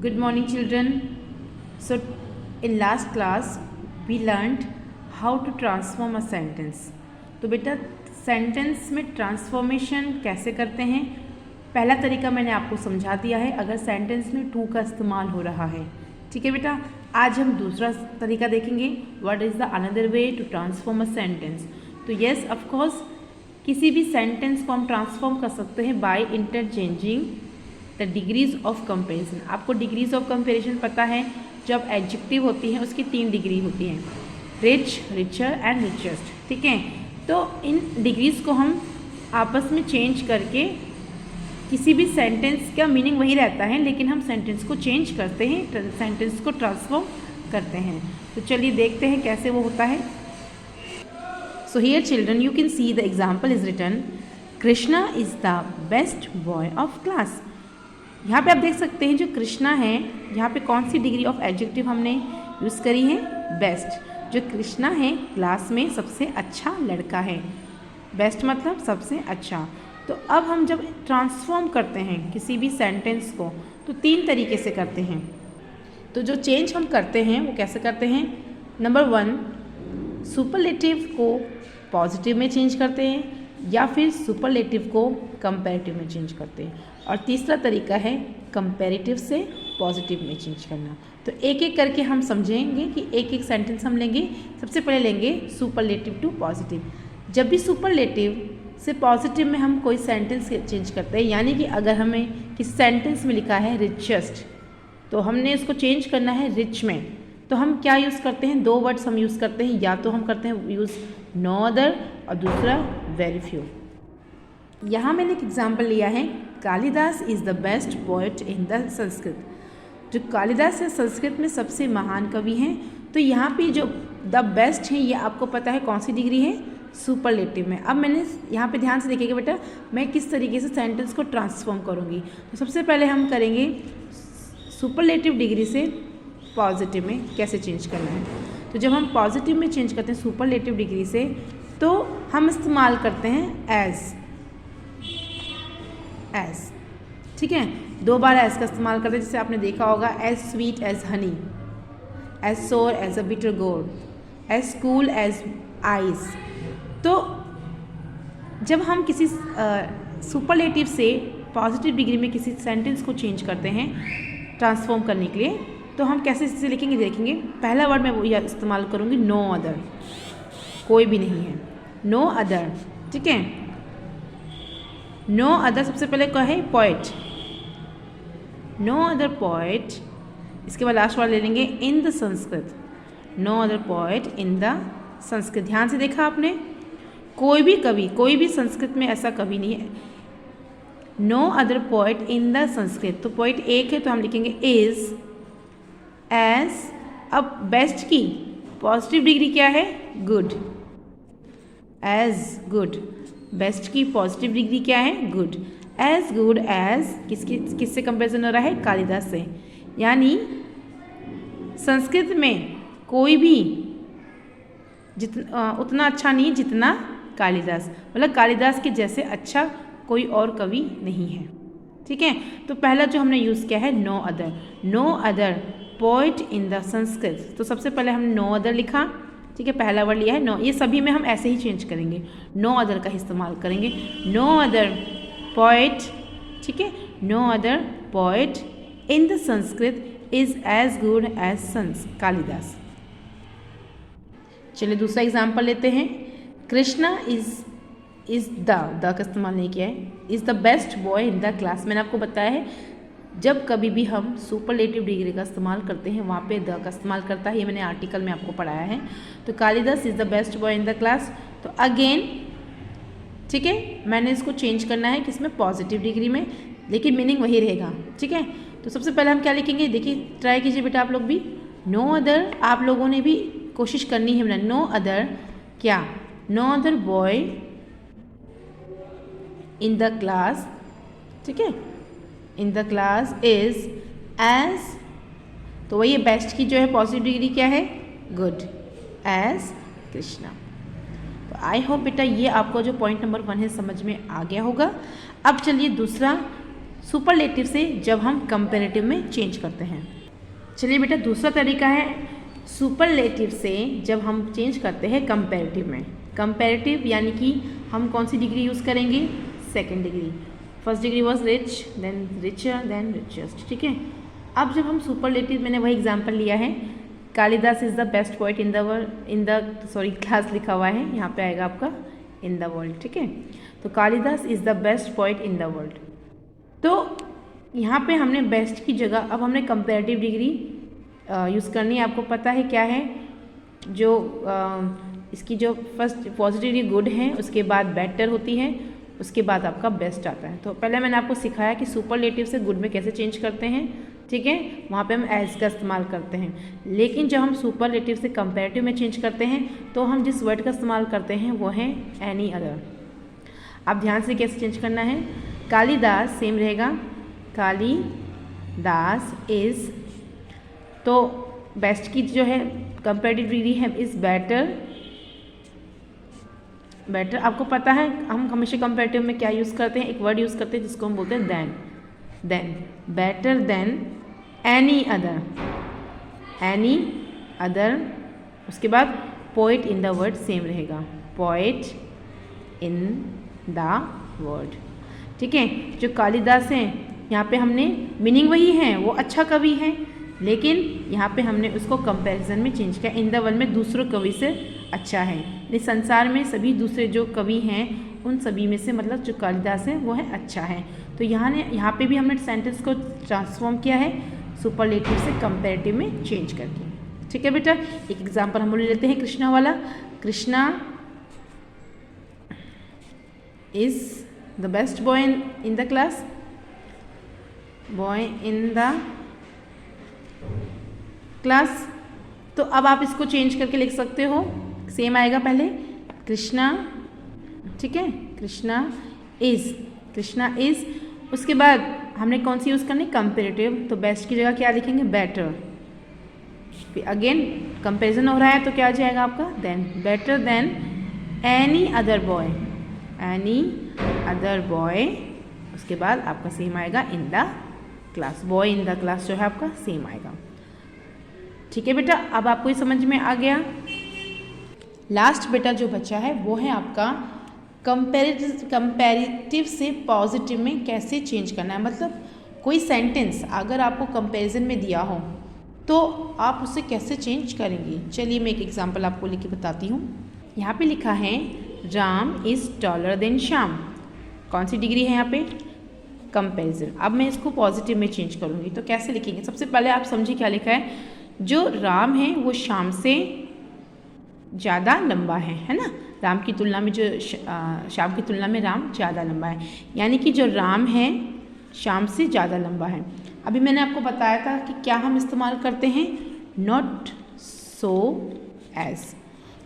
Good morning, children. So, in last class, we learned how to transform a sentence. तो बेटा sentence में transformation कैसे करते हैं, पहला तरीका मैंने आपको समझा दिया है अगर सेंटेंस में टू का इस्तेमाल हो रहा है। ठीक है बेटा, आज हम दूसरा तरीका देखेंगे, what is the another way to transform a sentence. तो येस ऑफ कोर्स किसी भी सेंटेंस को हम ट्रांसफॉर्म कर सकते हैं by interchanging the degrees of comparison. आपको डिग्रीज ऑफ कंपेरिजन पता है, जब एडजेक्टिव होती है उसकी 3 डिग्री होती हैं, रिच, रिचर एंड रिचेस्ट। ठीक है, तो इन डिग्रीज को हम आपस में चेंज करके किसी भी सेंटेंस का मीनिंग वही रहता है, लेकिन हम सेंटेंस को चेंज करते हैं, सेंटेंस को ट्रांसफॉर्म करते हैं। तो चलिए देखते हैं कैसे वो होता है। So here children you can see the example is written, Krishna is the best boy of class. यहाँ पे आप देख सकते हैं जो कृष्णा है, यहाँ पे कौन सी डिग्री ऑफ एडजेक्टिव हमने यूज़ करी है, बेस्ट। जो कृष्णा है क्लास में सबसे अच्छा लड़का है, बेस्ट मतलब सबसे अच्छा। तो अब हम जब ट्रांसफॉर्म करते हैं किसी भी सेंटेंस को तो 3 तरीके से करते हैं। तो जो चेंज हम करते हैं वो कैसे करते हैं, नंबर 1 सुपरलेटिव को पॉजिटिव में चेंज करते हैं या फिर सुपरलेटिव को कंपैरेटिव में चेंज करते हैं, और तीसरा तरीका है कंपैरेटिव से पॉजिटिव में चेंज करना। तो एक एक करके हम समझेंगे कि एक एक सेंटेंस हम लेंगे। सबसे पहले लेंगे सुपरलेटिव टू पॉजिटिव। जब भी सुपरलेटिव से पॉजिटिव में हम कोई सेंटेंस चेंज करते हैं, यानी कि अगर हमें किसी सेंटेंस में लिखा है रिचेस्ट तो हमने इसको चेंज करना है रिच में, तो हम क्या यूज़ करते हैं, 2 वर्ड्स हम यूज़ करते हैं, या तो हम करते हैं यूज़ नो अदर और दूसरा वेरी फ्यू। यहाँ मैंने एक एग्जाम्पल लिया है, Kalidas is the best poet in the Sanskrit. जो कालिदास है संस्कृत में सबसे महान कवि हैं। तो यहाँ पे जो द बेस्ट है ये आपको पता है कौन सी डिग्री है, सुपरलेटिव में। अब मैंने यहाँ पे ध्यान से देखिएगा बेटा, मैं किस तरीके से सेंटेंस को ट्रांसफॉर्म करूँगी। तो सबसे पहले हम करेंगे सुपरलेटिव डिग्री से पॉजिटिव में कैसे चेंज करना है। तो जब हम पॉजिटिव में चेंज करते हैं सुपरलेटिव डिग्री से, तो हम इस्तेमाल करते हैं एज। ठीक है, 2 बार एज का इस्तेमाल करते हैं, जैसे आपने देखा होगा, as sweet as honey, as sour as a bitter gourd, as cool as ice. तो जब हम किसी सुपरलेटिव से पॉजिटिव डिग्री में किसी सेंटेंस को चेंज करते हैं ट्रांसफॉर्म करने के लिए, तो हम कैसे इसे लिखेंगे देखेंगे। पहला वर्ड मैं वो इस्तेमाल करूँगी नो अदर, कोई भी नहीं है, नो अदर। ठीक है, नो अदर सबसे पहले क्या है, पोएट, नो अदर पोएट। इसके बाद लास्ट वर्ड ले लेंगे in the Sanskrit, no other poet in the Sanskrit. ध्यान से देखा आपने, कोई भी कवि, कोई भी संस्कृत में ऐसा कवि नहीं है। No other poet in the Sanskrit, तो पोएट एक है तो हम लिखेंगे इज एज। अब बेस्ट की पॉजिटिव डिग्री क्या है, गुड, एज गुड। बेस्ट की पॉजिटिव डिग्री क्या है, गुड, एज गुड एज। किससे कंपेरिजन हो रहा है, कालिदास से। यानी संस्कृत में कोई भी उतना अच्छा नहीं जितना कालिदास, मतलब कालिदास के जैसे अच्छा कोई और कवि नहीं है। ठीक है, तो पहला जो हमने यूज़ किया है no other, no other poet in the Sanskrit. तो सबसे पहले हमने नो अदर लिखा, ठीक है, पहला वर्ड लिया है नो। ये सभी में हम ऐसे ही चेंज करेंगे, नो अदर का इस्तेमाल करेंगे, नो अदर पोएट। ठीक है, no other poet in the Sanskrit is as good as Kalidas. चलिए दूसरा एग्जाम्पल लेते हैं, कृष्णा इज़ द का इस्तेमाल नहीं किया है, is the best boy in the class. मैंने आपको बताया है जब कभी भी हम सुपरलेटिव डिग्री का इस्तेमाल करते हैं वहाँ पे द का इस्तेमाल करता है, ये मैंने आर्टिकल में आपको पढ़ाया है। तो Kalidas is the best boy in the class, तो अगेन ठीक है, मैंने इसको चेंज करना है किसमें, पॉजिटिव डिग्री में, लेकिन मीनिंग वही रहेगा। ठीक है, तो सबसे पहले हम क्या लिखेंगे, देखिए ट्राई कीजिए बेटा आप लोग भी, नो अदर। आप लोगों ने भी कोशिश करनी है मैंने, नो अदर क्या, no other boy in the class. ठीक है, in the class is as, तो वही बेस्ट की जो है पॉजिटिव डिग्री क्या है, गुड, एज कृष्णा। तो आई होप बेटा ये आपको जो पॉइंट नंबर 1 है समझ में आ गया होगा। अब चलिए दूसरा सुपरलेटिव से जब हम कंपैरेटिव में चेंज करते हैं। चलिए बेटा, दूसरा तरीका है सुपरलेटिव से जब हम चेंज करते हैं कंपैरेटिव में। कंपैरेटिव यानी कि हम कौन सी डिग्री यूज़ करेंगे? Second degree. First degree was rich, then richer, then richest. ठीक है, अब जब हम सुपरलेटिव, मैंने वही एग्जाम्पल लिया है, Kalidas is the best poet in the world, class लिखा हुआ है, यहाँ पे आएगा आपका इन द वर्ल्ड। ठीक है, तो Kalidas is the best poet in the world. तो यहाँ पे हमने बेस्ट की जगह अब हमने कंपैरेटिव डिग्री यूज़ करनी है। आपको पता है क्या है, जो इसकी जो फर्स्ट पॉजिटिव डिग्री गुड है, उसके बाद बेटर होती है, उसके बाद आपका बेस्ट आता है। तो पहले मैंने आपको सिखाया कि सुपरलेटिव से गुड में कैसे चेंज करते हैं। ठीक है, वहाँ पे हम एज का इस्तेमाल करते हैं, लेकिन जब हम सुपरलेटिव से कंपैरेटिव में चेंज करते हैं तो हम जिस वर्ड का इस्तेमाल करते हैं वो है एनी अदर। आप ध्यान से कैसे चेंज करना है। कालिदास सेम रहेगा, कालिदास इज़, तो बेस्ट की जो है कंपैरेटिव डिग्री है इज़ बेटर। बेटर आपको पता है हम हमेशा कंपैरेटिव में क्या यूज़ करते हैं, एक वर्ड यूज़ करते हैं जिसको हम बोलते हैं than. Than better than any other, any other. उसके बाद poet in the word same रहेगा, पोइट इन द वर्ड। ठीक है, जो कालिदास हैं यहाँ पे हमने मीनिंग वही है, वो अच्छा कवि है, लेकिन यहाँ पे हमने उसको कंपैरिजन में चेंज किया, इन द वर्ल्ड में दूसरों कवि से अच्छा है। इस संसार में सभी दूसरे जो कवि हैं उन सभी में से मतलब जो कालिदास है वो है अच्छा है। तो यहाँ पे भी हमने सेंटेंस को ट्रांसफॉर्म किया है सुपरलेटिव से कंपैरेटिव में चेंज करके। ठीक है बेटा, एक एग्जांपल हम ले लेते हैं कृष्णा वाला। Krishna is the best boy in the class, boy in the class. तो अब आप इसको चेंज करके लिख सकते हो, सेम आएगा पहले कृष्णा। ठीक है, कृष्णा इज़, कृष्णा इज़। उसके बाद हमने कौन सी यूज़ करनी, कंपैरेटिव, तो बेस्ट की जगह क्या लिखेंगे, बेटर। फिर अगेन कंपैरिजन हो रहा है तो क्या आ जाएगा आपका than, better than any other boy, any other boy. उसके बाद आपका सेम आएगा in the class, boy in the class जो है आपका सेम आएगा। ठीक है बेटा, अब आपको ये समझ में आ गया। लास्ट बेटा जो बचा है वो है आपका कंपैरेटिव से पॉजिटिव में कैसे चेंज करना है। मतलब कोई सेंटेंस अगर आपको कंपैरिजन में दिया हो तो आप उसे कैसे चेंज करेंगे। चलिए मैं एक एग्जांपल आपको लिख के बताती हूँ। यहाँ पे लिखा है Ram is taller than Shyam. कौन सी डिग्री है यहाँ पे, कंपैरिजन। अब मैं इसको पॉजिटिव में चेंज करूँगी तो कैसे लिखेंगे। सबसे पहले आप समझिए क्या लिखा है, जो राम है वो श्याम से ज़्यादा लंबा है ना। राम की तुलना में जो श्याम की तुलना में राम ज़्यादा लंबा है, यानी कि जो राम है श्याम से ज़्यादा लंबा है। अभी मैंने आपको बताया था कि क्या हम इस्तेमाल करते हैं, नॉट सो एज।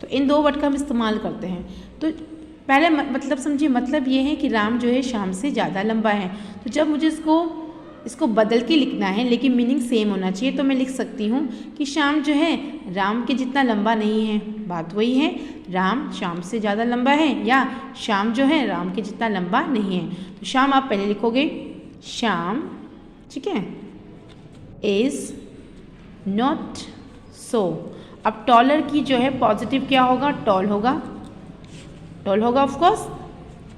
तो इन दो वर्ड का हम इस्तेमाल करते हैं। तो पहले मतलब समझिए, मतलब ये है कि राम जो है श्याम से ज़्यादा लंबा है। तो जब मुझे इसको बदल के लिखना है लेकिन मीनिंग सेम होना चाहिए, तो मैं लिख सकती हूँ कि श्याम जो है राम के जितना लंबा नहीं है। बात वही है, राम श्याम से ज़्यादा लंबा है या श्याम जो है राम के जितना लंबा नहीं है। तो श्याम आप पहले लिखोगे, श्याम, ठीक है, इज़ नॉट सो। अब टॉलर की जो है पॉजिटिव क्या होगा, टॉल होगा, टॉल होगा ऑफकोर्स।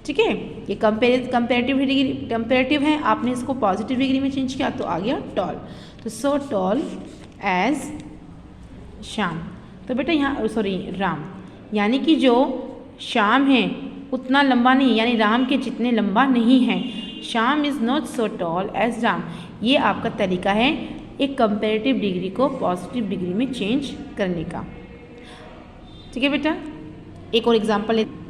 ठीक है, ये कंपेरेटिव है, आपने इसको पॉजिटिव डिग्री में चेंज किया तो आ गया टॉल। तो सो टॉल एज श्याम। तो बेटा यहाँ सॉरी राम, यानी कि जो श्याम है उतना लंबा नहीं, यानी राम के जितने लंबा नहीं है। Shyam is not so tall as Ram. ये आपका तरीका है एक कंपेरेटिव डिग्री को पॉजिटिव डिग्री में चेंज करने का। ठीक है बेटा, एक और एग्जाम्पल है।